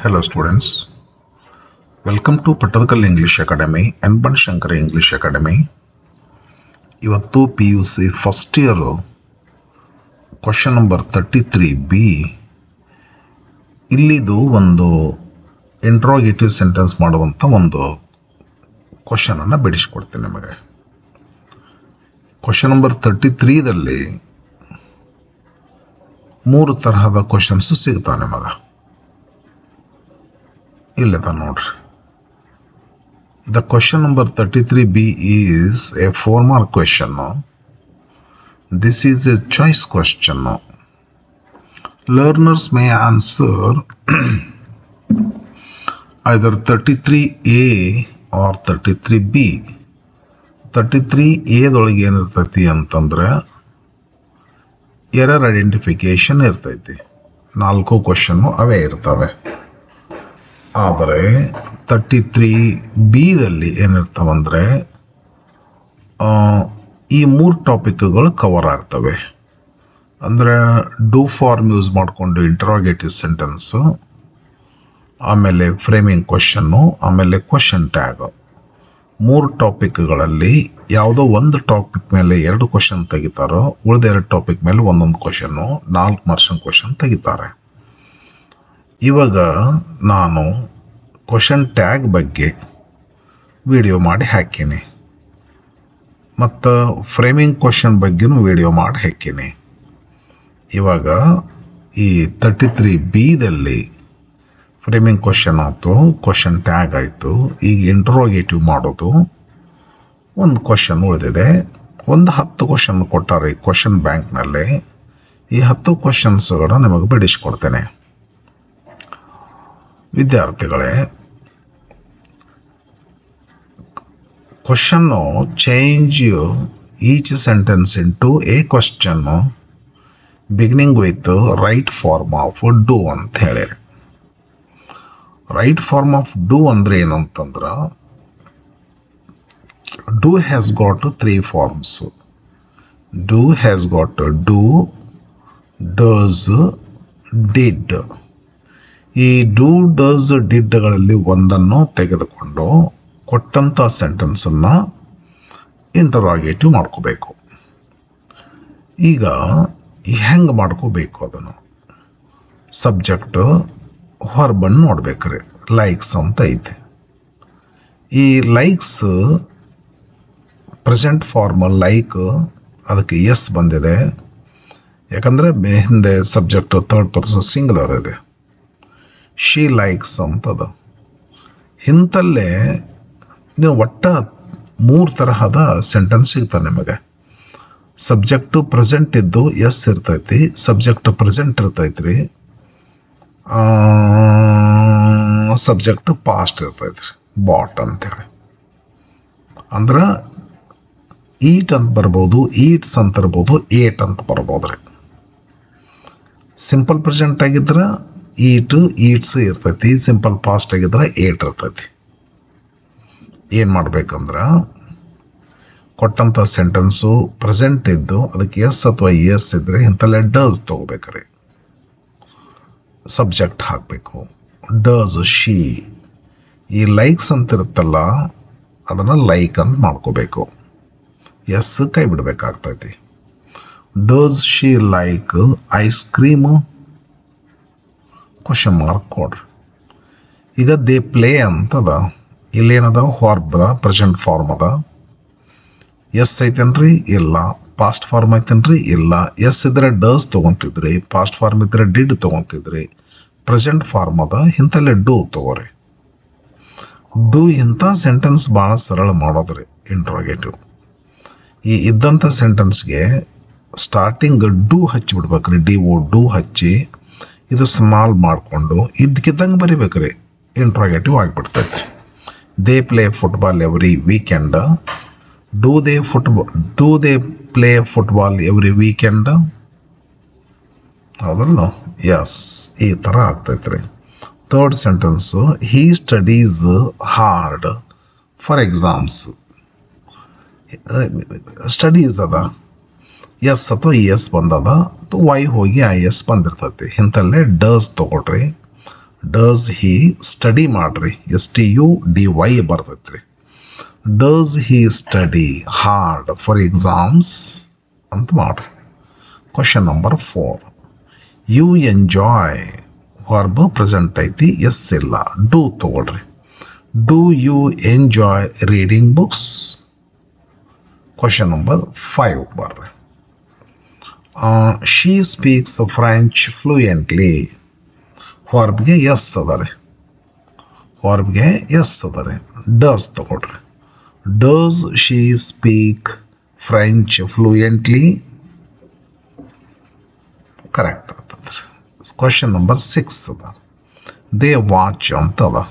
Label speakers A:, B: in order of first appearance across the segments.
A: Hello students, welcome to Pattadakal English Academy and Banashankara English Academy. ಇವತ್ತು PUC first year question number 33B ಇಲ್ಲಿದು ಒಂದು interrogative sentence ಮಾಡುವಂಥ ಒಂದು ಕ್ವಶನನ್ನು ಬಿಡಿಸ್ಕೊಡ್ತೀನಿ ನಿಮಗೆ. Question number 33ದಲ್ಲಿ 3 ತರಹದ ಕ್ವಶನ್ಸ್ ಸಿಗ್ತಾವೆ ನಿಮಗೆ. ಇಲ್ಲದ ನೋಡ್ರಿ. The question number 33B is a 4-mark question. This is a choice question. Learners may answer either 33A or 33B. 33A ದೊಳಗೆ ಏನಿರ್ತೈತಿ ಅಂತಂದ್ರೆ ಎರರ್ ಐಡೆಂಟಿಫಿಕೇಶನ್ ಇರ್ತೈತಿ. 4 ಕ್ವಶನ್ನು ಅವೇ ಇರ್ತವೆ. ಆದರೆ 33Bದಲ್ಲಿ ಏನಿರ್ತಾವಂದರೆ ಈ 3 ಟಾಪಿಕ್ಗಳು ಕವರ್ ಆಗ್ತವೆ. ಅಂದರೆ ಡೂ ಫಾರ್ಮ್ ಯೂಸ್ ಮಾಡಿಕೊಂಡು ಇಂಟ್ರೋಗೇಟಿವ್ ಸೆಂಟೆನ್ಸು, ಆಮೇಲೆ ಫ್ರೇಮಿಂಗ್ ಕ್ವಶನ್ನು, ಆಮೇಲೆ ಕ್ವಶನ್ ಟ್ಯಾಗ್. 3 ಟಾಪಿಕ್ಗಳಲ್ಲಿ ಯಾವುದೋ ಒಂದು ಟಾಪಿಕ್ ಮೇಲೆ 2 ಕ್ವಶನ್ ತೆಗಿತಾರೋ, ಉಳಿದ 2 ಟಾಪಿಕ್ ಮೇಲೆ ಒಂದೊಂದು ಕ್ವಶನ್ನು, 4 ಮಾರ್ಕ್ಸಿನ ಕ್ವಶನ್ ತೆಗಿತಾರೆ. ಇವಾಗ ನಾನು ಕ್ವಶನ್ ಟ್ಯಾಗ್ ಬಗ್ಗೆ ವಿಡಿಯೋ ಮಾಡಿ ಹಾಕೀನಿ ಮತ್ತು ಫ್ರೇಮಿಂಗ್ ಕ್ವಶನ್ ಬಗ್ಗೆನೂ ವಿಡಿಯೋ ಮಾಡಿ ಹಾಕೀನಿ. ಇವಾಗ ಈ 33Bದಲ್ಲಿ ಫ್ರೇಮಿಂಗ್ ಕ್ವಶನ್ ಆಯಿತು, ಕ್ವಶನ್ ಟ್ಯಾಗ್ ಆಯಿತು. ಈಗ ಇಂಟ್ರೋಗೇಟಿವ್ ಮಾಡೋದು ಒಂದು ಕ್ವಶನ್ ಉಳಿದಿದೆ. ಒಂದು 10 ಕ್ವಶನ್ ಕೊಟ್ಟಾರೆ ಈ ಕ್ವಶನ್ ಬ್ಯಾಂಕ್ನಲ್ಲಿ. ಈ 10 ಕ್ವಶನ್ಸ್ಗಳು ನಿಮಗೆ ಬಿಡಿಸ್ಕೊಡ್ತೇನೆ. ವಿದ್ಯಾರ್ಥಿಗಳೇ, question change each sentence into a question beginning with right form of do ಅಂತ ಹೇಳಿರಿ. ರೈಟ್ ಫಾರ್ಮ್ ಆಫ್ ಡೂ ಅಂದರೆ ಏನಂತಂದ್ರೆ, do has got 3 forms. Do has got do, does, did. ಈ ಡೂ, ಡಸ್, ಡಿಡ್ಗಳಲ್ಲಿ ಒಂದನ್ನು ತೆಗೆದುಕೊಂಡು ಕೊಟ್ಟಂಥ ಸೆಂಟೆನ್ಸನ್ನು ಇಂಟರಾಗೇಟಿವ್ ಮಾಡ್ಕೋಬೇಕು. ಈಗ ಹೆಂಗೆ ಮಾಡ್ಕೋಬೇಕು ಅದನ್ನು? ಸಬ್ಜೆಕ್ಟ್ ಹೊರಬಂದು ನೋಡ್ಬೇಕ್ರಿ. ಲೈಕ್ಸ್ ಅಂತ ಐತೆ. ಈ ಲೈಕ್ಸ್ ಪ್ರೆಸೆಂಟ್ ಫಾರ್ಮ್ ಲೈಕ್, ಅದಕ್ಕೆ ಎಸ್ ಬಂದಿದೆ. ಯಾಕಂದರೆ ಹಿಂದೆ ಸಬ್ಜೆಕ್ಟ್ 3rd ಪರ್ಸನ್ ಸಿಂಗುಲರ್ ಇದೆ. ಶಿ ಲೈಕ್ಸ್ ಅಂತದ. ಇಂಥಲ್ಲೇ ನೀವು ಒಟ್ಟ 3 ತರಹದ ಸೆಂಟೆನ್ಸ್ ಸಿಗ್ತಾನೆ ನಿಮಗೆ. ಸಬ್ಜೆಕ್ಟು ಪ್ರೆಸೆಂಟ್ ಇದ್ದು ಎಸ್ ಇರ್ತೈತಿ, ಸಬ್ಜೆಕ್ಟ್ ಪ್ರೆಸೆಂಟ್ ಇರ್ತೈತ್ರಿ, ಸಬ್ಜೆಕ್ಟ್ ಪಾಸ್ಟ್ ಇರ್ತೈತ್ರಿ, ಬಾಟ್ ಅಂತೇಳಿ. ಅಂದ್ರೆ ಈಟ್ ಅಂತ ಬರ್ಬೋದು, ಈಟ್ಸ್ ಅಂತ ಇರ್ಬೋದು, ಏಟ್ ಅಂತ ಬರ್ಬೋದು ರೀ. ಸಿಂಪಲ್ ಪ್ರೆಸೆಂಟ್ ಆಗಿದ್ರೆ ಈಟ್, ಈಟ್ಸ್ ಇರ್ತೈತಿ. ಸಿಂಪಲ್ ಪಾಸ್ಟ್ ಆಗಿದ್ರೆ ಏಟ್ ಇರ್ತೈತಿ. ಏನು ಮಾಡ್ಬೇಕಂದ್ರೆ, ಕೊಟ್ಟಂಥ ಸೆಂಟೆನ್ಸು ಪ್ರೆಸೆಂಟ್ ಇದ್ದು ಅದಕ್ಕೆ ಎಸ್ ಅಥವಾ ಎಸ್ ಇದ್ರೆ ಇಂಥಲ್ಲೇ ಡಸ್ ತೊಗೋಬೇಕ್ರಿ. ಸಬ್ಜೆಕ್ಟ್ ಹಾಕಬೇಕು. Does, she. ಈ ಲೈಕ್ಸ್ ಅಂತ ಇರುತ್ತಲ್ಲ, ಅದನ್ನು ಲೈಕ್ ಅಂತ ಮಾಡ್ಕೋಬೇಕು. ಎಸ್ ಕೈ ಬಿಡಬೇಕಾಗ್ತೈತಿ. Does she like ice cream? Question mark ಕೊಡ್ರಿ. ಈಗ ದೇ ಪ್ಲೇ ಅಂತದ. ಇಲ್ಲೇನದ? ಹೊರ್ಬದ, ಪ್ರೆಸೆಂಟ್ ಫಾರ್ಮ್ ಅದ. ಎಸ್ ಐತೇನ್ರಿ? ಇಲ್ಲ. ಪಾಸ್ಟ್ ಫಾರ್ಮ್ ಐತೇನ್ರಿ? ಇಲ್ಲ. ಎಸ್ ಇದ್ರೆ ಡಸ್ ತೊಗೊತಿದ್ರಿ, ಪಾಸ್ಟ್ ಫಾರ್ಮ್ ಇದ್ರೆ ಡಿಡ್ ತೊಗೊತಿದ್ರಿ. ಪ್ರೆಸೆಂಟ್ ಫಾರ್ಮ್ ಅದ, ಇಂಥಲ್ಲೇ ಡೂ ತೊಗೋರಿ. ಡೂ ಇಂಥ ಸೆಂಟೆನ್ಸ್ ಭಾಳ ಸರಳ ಮಾಡೋದ್ರಿ ಇಂಟ್ರೋಗೇಟಿವ್. ಈ ಇದ್ದಂಥ ಸೆಂಟೆನ್ಸ್ಗೆ ಸ್ಟಾರ್ಟಿಂಗ್ ಡೂ ಹಚ್ಚಿ ಬಿಡ್ಬೇಕ್ರಿ. DO ಡೂ ಹಚ್ಚಿ ಇದು ಸ್ಮಾಲ್ ಮಾಡಿಕೊಂಡು ಇದ್ದಕ್ಕಿದ್ದಂಗೆ ಬರಿಬೇಕ್ರಿ. ಇಂಟ್ರೋಗೇಟಿವ್ ಆಗಿಬಿಡ್ತೈತಿ. They play football every weekend. Do they play football every weekend? ಹೌದಲ್ಲ? ಎಸ್. ಈ ಥರ ಆಗ್ತೈತ್ರಿ. 3rd sentence, he studies hard for exams. Studies ಅದ, ಎಸ್ ಅಥವಾ ಎಸ್ ಬಂದದ, ವೈ ಹೋಗಿ ಐ ಎಸ್ ಬಂದಿರ್ತೈತಿ. ಇಂಥಲ್ಲೇ ಡಸ್ ತೊಗೊಳ್ರಿ. ಡಸ್ ಹಿ ಸ್ಟಡಿ ಮಾಡ್ರಿ, STUDY ಬರ್ತೈತ್ರಿ. Does he study hard for exams ಅಂತ ಮಾಡ್ರಿ. Question number 4, you enjoy verb present ಐತಿ, ಎಸ್ ಇಲ್ಲ, ಡೂ ತಗೊಳ್ರಿ. Do you enjoy reading books? Question number 5 ಬರ್ರಿ. She speaks French fluently. ವರ್ಬ್ಗೆ ಎಸ್ ಅದ ರೀ, ವರ್ಬ್ಗೆ ಎಸ್ ಅದ ರೀ. ಡಸ್ ತಗೊಳ್ರಿ. Does she speak French fluently? Correct ಆಗ್ತದೆ ರೀ. ಕ್ವಶನ್ ನಂಬರ್ 6 ಅದ. ದೇ ವಾಚ್ ಅಂತ ಅದ,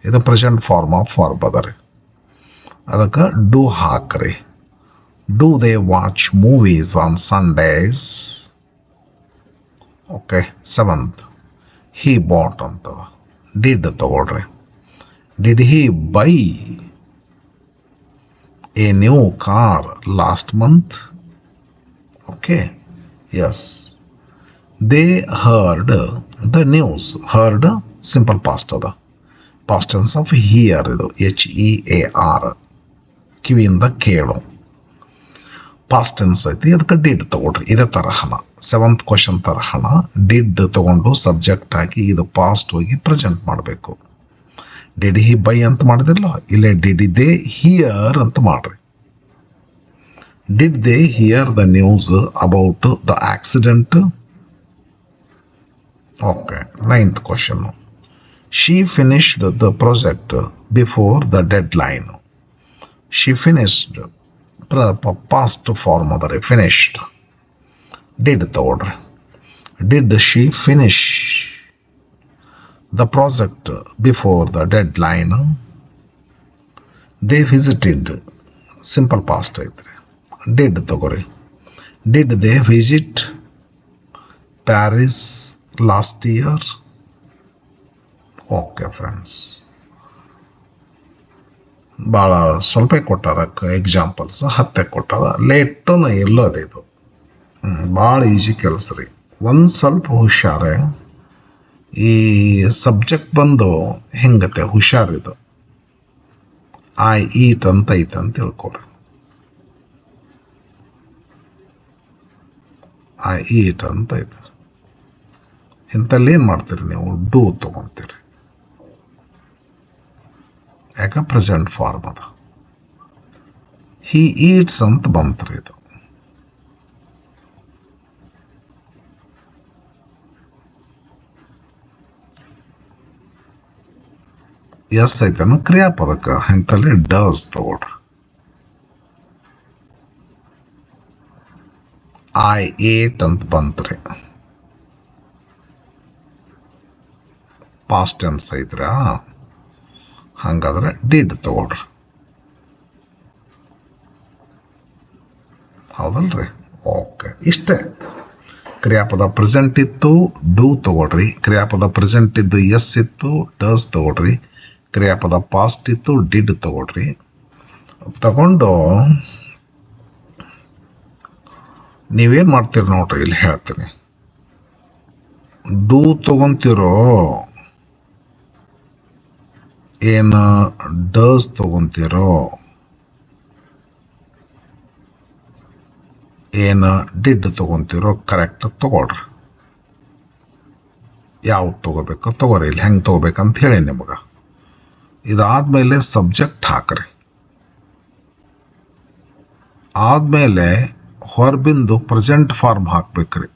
A: ಇದು ಪ್ರೆಸೆಂಟ್ ಫಾರ್ಮ್ ಆಫ್ ವರ್ಬ್ ಅದ ರೀ. ಅದಕ್ಕೆ ಡೂ ಹಾಕ್ರಿ. Do they watch movies on Sundays? Okay. 7th, he bought ಅಂತದ, ಡಿಡ್ ತಗೊಳ್ರಿ. Did he buy a new car last month? Okay, yes. They heard the news. Heard simple past ಅದ, past tense of hear ಇದು, HEAR, ಕಿವಿಯಿಂದ ಕೇಳು. Past tense ಐತಿ, ಅದಕ್ಕೆ did ತಗೊಳ್ರಿ. ಇದೇ ತರಹನ 7th ಕ್ವಶನ್ ತರಹನ ಡಿಡ್ ತಗೊಂಡು ಸಬ್ಜೆಕ್ಟ್ ಆಗಿ ಇದು ಪಾಸ್ಟ್ ಹೋಗಿ ಪ್ರೆಸೆಂಟ್ ಮಾಡಬೇಕು. ಡಿಡ್ ಹಿ ಬೈ ಅಂತ ಮಾಡಿದಿಲ್ಲ, ಇಲ್ಲೇ ಡಿಡ್ ದೇ ಹಿಯರ್ ಅಂತ ಮಾಡ್ರಿ. Did they hear the news about the accident? Okay. 9th question, she finished the project before the deadline. She finished past form ಅದ ರೀ, finished. Did ತಗೊಳ್ರಿ. Did she finish the project before the deadline? They visited, simple past ಐತ್ರಿ. Did ತಗೋರಿ. Did they visit Paris last year? Okay friends, ಭಾಳ ಸ್ವಲ್ಪ ಕೊಟ್ಟಾರ examples, 10 ಕೊಟ್ಟಾರ. ಲೇಟನ ಎಲ್ಲೋದು ಇದು, ಭಾಳ ಈಜಿ ಕೆಲಸ ರೀ. ಒಂದು ಸ್ವಲ್ಪ ಹುಷಾರೆ. ಈ ಸಬ್ಜೆಕ್ಟ್ ಬಂದು ಹೆಂಗತೆ ಹುಷಾರಿದು. ಐ ಈಟ್ ಅಂತ ಐತೆ ಅಂತ ತಿಳ್ಕೊಳ್ರಿ. ಐ ಈಟ್ ಅಂತ ಐತೆ. ಇಂಥಲ್ಲಿ ಏನು ಮಾಡ್ತೀರಿ ನೀವು? ಡೂ ತೊಗೊಳ್ತೀರಿ. ಯಾಕೆ ಪ್ರೆಸೆಂಟ್ ಫಾರ್ಮ್ ಅದ. ಹಿ ಈಟ್ಸ್ ಅಂತ ಬಂತ್ರಿ ಇದು. ಎಸ್ ಐತನ ಕ್ರಿಯಾಪದಕ್ಕೆ, ಇಂಥಲ್ಲಿ ಡಸ್ ತಗೊಳ್ರಿ. ಐ ಏಟ್ ಅಂತ ಬಂತ್ರಿ, ಪಾಸ್ಟ್ ಟೆನ್ಸ್ ಐತ್ರಾ? ಹಂಗಾದ್ರೆ ಡಿಡ್ ತಗೊಳ್ರಿ. ಹೌದಲ್ರಿ? ಓಕೆ, ಇಷ್ಟೇ. ಕ್ರಿಯಾಪದ ಪ್ರೆಸೆಂಟ್ ಇತ್ತು, ಡೂ ತಗೊಳ್ರಿ. ಕ್ರಿಯಾಪದ ಪ್ರೆಸೆಂಟ್ ಇದ್ದು ಎಸ್ ಇತ್ತು, ಡಸ್ ತಗೊಳ್ರಿ. ಕ್ರಿಯಾಪದ ಪಾಸ್ಟ್ ಇತ್ತು, ಡಿಡ್ ತಗೊಳ್ರಿ. ತಗೊಂಡು ನೀವೇನು ಮಾಡ್ತೀರಿ ನೋಡ್ರಿ, ಇಲ್ಲಿ ಹೇಳ್ತೀನಿ. ಡೂ ತಗೊಂತಿರೋ ಏನು ಡಸ್ ತಗೊಂತಿರೋ ಏನು ಡಿಡ್ ತಗೊಂತಿರೋ ಕರೆಕ್ಟ್ ತಗೊಳ್ರಿ. ಯಾವ್ದು ತಗೋಬೇಕು ತಗೋರಿ. ಇಲ್ಲಿ ಹೆಂಗೆ ತಗೋಬೇಕಂತ ಹೇಳಿ ನಿಮಗೆ. ಇದಾದ್ಮೇಲೆ ಸಬ್ಜೆಕ್ಟ್ ಹಾಕ್ರಿ. ಆದಮೇಲೆ ಹೊರಬಿಂದು ಪ್ರೆಸೆಂಟ್ ಫಾರ್ಮ್ ಹಾಕ್ಬೇಕ್ರಿ.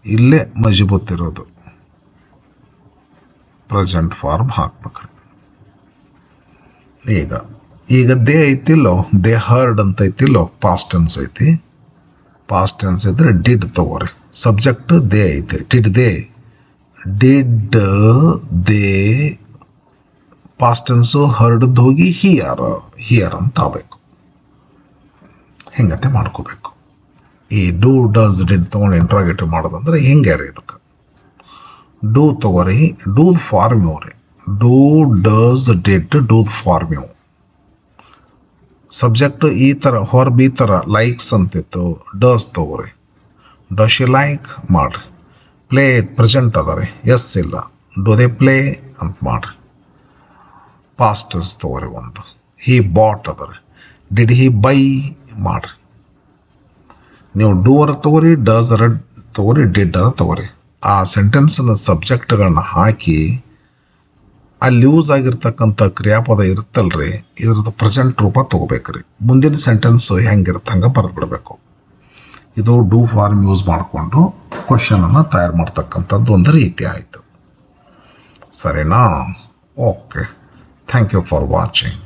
A: ಇಲ್ಲೇ ಮಜಬೂತಿರೋದು ಪ್ರೆಸೆಂಟ್ ಫಾರ್ಮ್ ಹಾಕ್ಬೇಕ್ರಿ. ಈಗ ದೇ ಐತಿಲ್ಲೋ, ದೇ ಹರ್ಡ್ ಅಂತ ಐತಿಲ್ಲೋ, ಪಾಸ್ಟ್ ಟೆನ್ಸ್ ಐತಿ. ಪಾಸ್ಟ್ ಟೆನ್ಸ್ ಇದ್ರೆ ಡಿಡ್ ತಗೋರಿ. ಸಬ್ಜೆಕ್ಟ್ ದೇ ಐತಿ. Did they, did they past tense ಹರ್ಡ್ದು ಹೋಗಿ ಹಿಯರ್ ಅಂತ ಆಗಬೇಕು. ಹಿಂಗತೆ ಮಾಡ್ಕೋಬೇಕು. ಈ ಡೂ ಡಸ್ ಡಿಡ್ ತೊಗೊಂಡು ಇಂಟ್ರಾಗೇಟಿವ್ ಮಾಡೋದಂದ್ರೆ ಹಿಂಗೆ ರೀ. ಇದಕ್ಕೆ ಡೂ ತಗೋರಿ. ಡೂದ್ ಫಾರ್ಮ್ ಇವ್ರಿ. ಡೂ ಡಸ್ ಡಿಡ್ ಡೂದ್ ಫಾರ್ಮ್ ಇವು. ಸಬ್ಜೆಕ್ಟ್ ಈ ಥರ, ಹೊರಬ್ ಈ ಥರ ಲೈಕ್ಸ್ ಅಂತಿತ್ತು, ಡಸ್ ತಗೋರಿ. ಡಸ್ ಯು ಲೈಕ್ ಮಾಡ್ರಿ. ಪ್ಲೇ ಪ್ರೆಸೆಂಟ್ ಅದ ರೀ, ಎಸ್ ಇಲ್ಲ, ಡೂ ದೇ ಪ್ಲೇ ಅಂತ ಮಾಡ್ರಿ. ಪಾಸ್ಟಸ್ ತಗೋರಿ ಒಂದು. ಹಿ ಬಾಟ್ ಅದ ರೀ. ಡಿಡ್ ಹಿ ಬೈ ಮಾಡ್ರಿ. ನೀವು ಡೂವರ್ ತಗೋರಿ, ಡಸ್ ಅರ ತಗೋರಿ, ಡಿಡ್ ಅರ ತಗೋರಿ. ಆ ಸೆಂಟೆನ್ಸ್ನ ಸಬ್ಜೆಕ್ಟ್ಗಳನ್ನ ಹಾಕಿ ಅಲ್ಲಿ ಯೂಸ್ ಆಗಿರ್ತಕ್ಕಂಥ ಕ್ರಿಯಾಪದ ಇರುತ್ತಲ್ರಿ, ಇದ್ರದ್ದು ಪ್ರೆಸೆಂಟ್ ರೂಪ ತೊಗೋಬೇಕ್ರಿ. ಮುಂದಿನ ಸೆಂಟೆನ್ಸು ಹೆಂಗಿರುತ್ತೆ ಹಂಗೆ ಬರೆದ್ಬಿಡ್ಬೇಕು. ಇದು ಡೂ ಫಾರ್ಮ್ ಯೂಸ್ ಮಾಡಿಕೊಂಡು ಕ್ವಶನನ್ನು ತಯಾರು ಮಾಡ್ತಕ್ಕಂಥದ್ದು ಒಂದು ರೀತಿ ಆಯಿತು. ಸರಿನಾ? Okay. Thank you for watching.